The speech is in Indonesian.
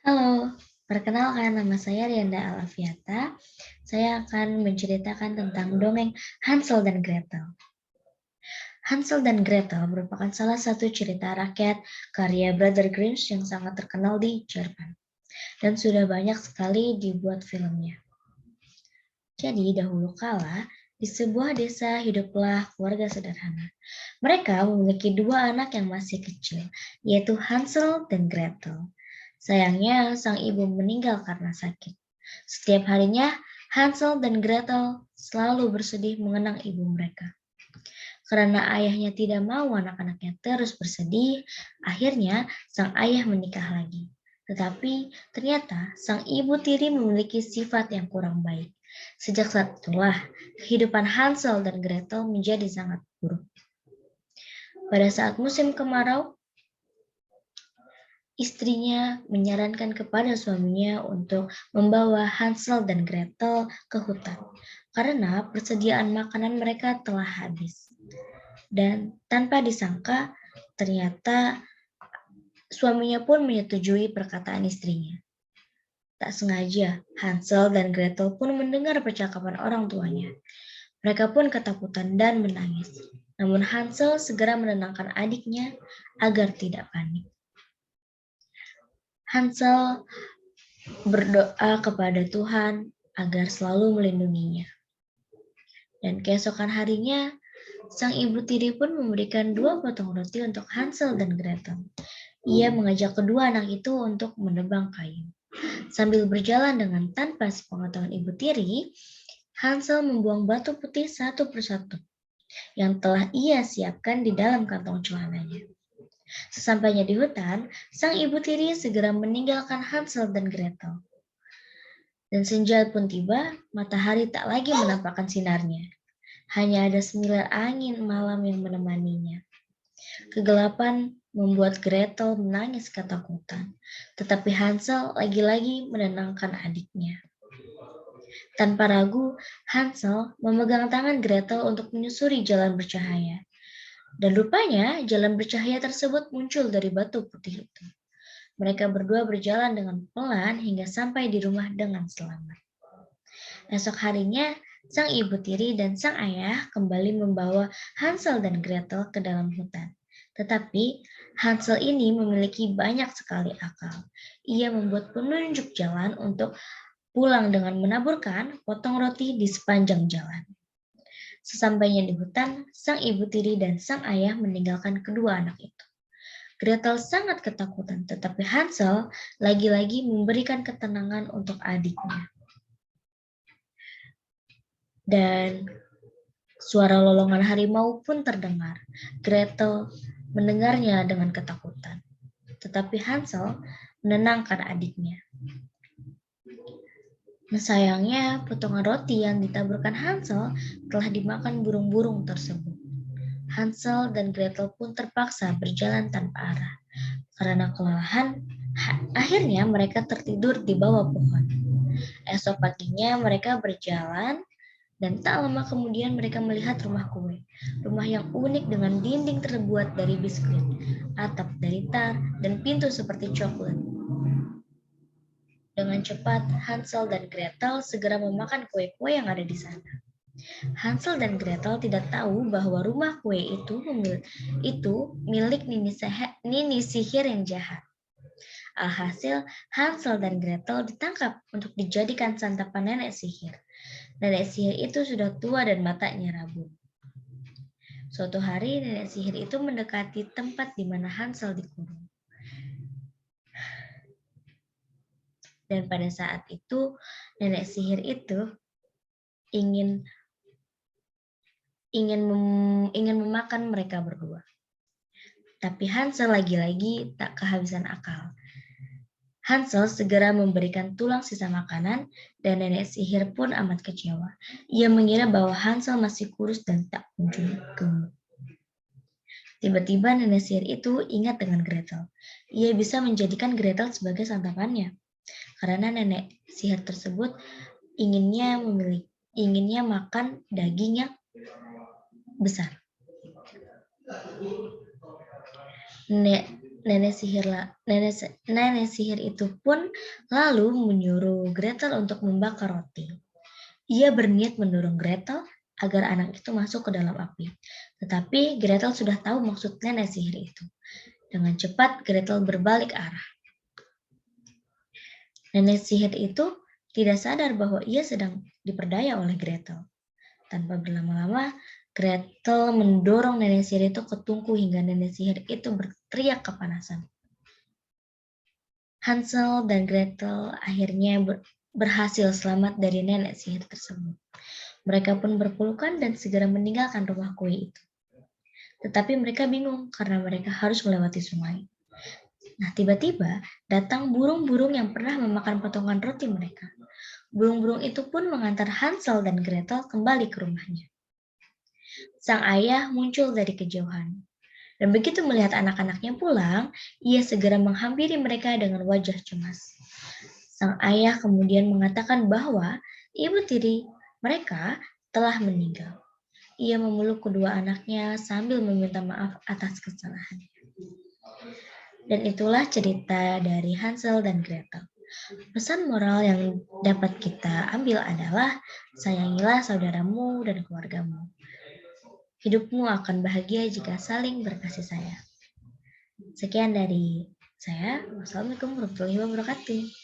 Halo, perkenalkan nama saya Rianda Alafiata. Saya akan menceritakan tentang dongeng Hansel dan Gretel. Hansel dan Gretel merupakan salah satu cerita rakyat karya Brother Grimm yang sangat terkenal di Jerman dan sudah banyak sekali dibuat filmnya. Jadi dahulu kala di sebuah desa hiduplah keluarga sederhana. Mereka memiliki dua anak yang masih kecil, yaitu Hansel dan Gretel. Sayangnya sang ibu meninggal karena sakit. Setiap harinya Hansel dan Gretel selalu bersedih mengenang ibu mereka. Karena ayahnya tidak mau anak-anaknya terus bersedih, akhirnya sang ayah menikah lagi. Tetapi ternyata sang ibu tiri memiliki sifat yang kurang baik. Sejak saat itulah, kehidupan Hansel dan Gretel menjadi sangat buruk. Pada saat musim kemarau, istrinya menyarankan kepada suaminya untuk membawa Hansel dan Gretel ke hutan karena persediaan makanan mereka telah habis. Dan tanpa disangka, ternyata suaminya pun menyetujui perkataan istrinya. Tak sengaja, Hansel dan Gretel pun mendengar percakapan orang tuanya. Mereka pun ketakutan dan menangis. Namun Hansel segera menenangkan adiknya agar tidak panik. Hansel berdoa kepada Tuhan agar selalu melindunginya. Dan keesokan harinya, sang ibu tiri pun memberikan 2 potong roti untuk Hansel dan Gretel. Ia mengajak kedua anak itu untuk menebang kayu. Sambil berjalan dengan tanpa sepengetahuan ibu tiri, Hansel membuang batu putih satu persatu yang telah ia siapkan di dalam kantong celananya. Sesampainya di hutan, sang ibu tiri segera meninggalkan Hansel dan Gretel. Dan senja pun tiba, matahari tak lagi menampakkan sinarnya. Hanya ada semilir angin malam yang menemaninya. Kegelapan membuat Gretel menangis ketakutan, tetapi Hansel lagi-lagi menenangkan adiknya. Tanpa ragu, Hansel memegang tangan Gretel untuk menyusuri jalan bercahaya. Dan rupanya jalan bercahaya tersebut muncul dari batu putih itu. Mereka berdua berjalan dengan pelan hingga sampai di rumah dengan selamat. Esok harinya, sang ibu tiri dan sang ayah kembali membawa Hansel dan Gretel ke dalam hutan. Tetapi Hansel ini memiliki banyak sekali akal. Ia membuat penunjuk jalan untuk pulang dengan menaburkan potong roti di sepanjang jalan. Sesampainya di hutan, sang ibu tiri dan sang ayah meninggalkan kedua anak itu. Gretel sangat ketakutan, tetapi Hansel lagi-lagi memberikan ketenangan untuk adiknya. Dan suara lolongan harimau pun terdengar. Gretel mendengarnya dengan ketakutan. Tetapi Hansel menenangkan adiknya. Sayangnya, potongan roti yang ditaburkan Hansel telah dimakan burung-burung tersebut. Hansel dan Gretel pun terpaksa berjalan tanpa arah. Karena kelelahan, akhirnya mereka tertidur di bawah pohon. Esok paginya mereka berjalan dan tak lama kemudian mereka melihat rumah kue. Rumah yang unik dengan dinding terbuat dari biskuit, atap dari tar, dan pintu seperti coklat. Dengan cepat, Hansel dan Gretel segera memakan kue-kue yang ada di sana. Hansel dan Gretel tidak tahu bahwa rumah kue itu milik Nini sihir yang jahat. Alhasil, Hansel dan Gretel ditangkap untuk dijadikan santapan nenek sihir. Nenek sihir itu sudah tua dan matanya rabun. Suatu hari, nenek sihir itu mendekati tempat di mana Hansel dikurung. Dan pada saat itu, nenek sihir itu ingin memakan mereka berdua. Tapi Hansel lagi-lagi tak kehabisan akal. Hansel segera memberikan tulang sisa makanan dan nenek sihir pun amat kecewa. Ia mengira bahwa Hansel masih kurus dan tak kunjung gemuk. Tiba-tiba nenek sihir itu ingat dengan Gretel. Ia bisa menjadikan Gretel sebagai santapannya. Karena nenek sihir tersebut inginnya makan daging yang besar. Nenek sihir itu pun lalu menyuruh Gretel untuk membakar roti. Ia berniat mendorong Gretel agar anak itu masuk ke dalam api. Tetapi Gretel sudah tahu maksud nenek sihir itu. Dengan cepat Gretel berbalik arah. Nenek sihir itu tidak sadar bahwa ia sedang diperdaya oleh Gretel. Tanpa berlama-lama, Gretel mendorong nenek sihir itu ke tungku hingga nenek sihir itu berteriak kepanasan. Hansel dan Gretel akhirnya berhasil selamat dari nenek sihir tersebut. Mereka pun berpelukan dan segera meninggalkan rumah kue itu. Tetapi mereka bingung karena mereka harus melewati sungai. Nah, tiba-tiba datang burung-burung yang pernah memakan potongan roti mereka. Burung-burung itu pun mengantar Hansel dan Gretel kembali ke rumahnya. Sang ayah muncul dari kejauhan. Dan begitu melihat anak-anaknya pulang, ia segera menghampiri mereka dengan wajah cemas. Sang ayah kemudian mengatakan bahwa ibu tiri mereka telah meninggal. Ia memeluk kedua anaknya sambil meminta maaf atas kesalahannya. Dan itulah cerita dari Hansel dan Gretel. Pesan moral yang dapat kita ambil adalah sayangilah saudaramu dan keluargamu. Hidupmu akan bahagia jika saling berkasih sayang. Sekian dari saya. Wassalamualaikum warahmatullahi wabarakatuh.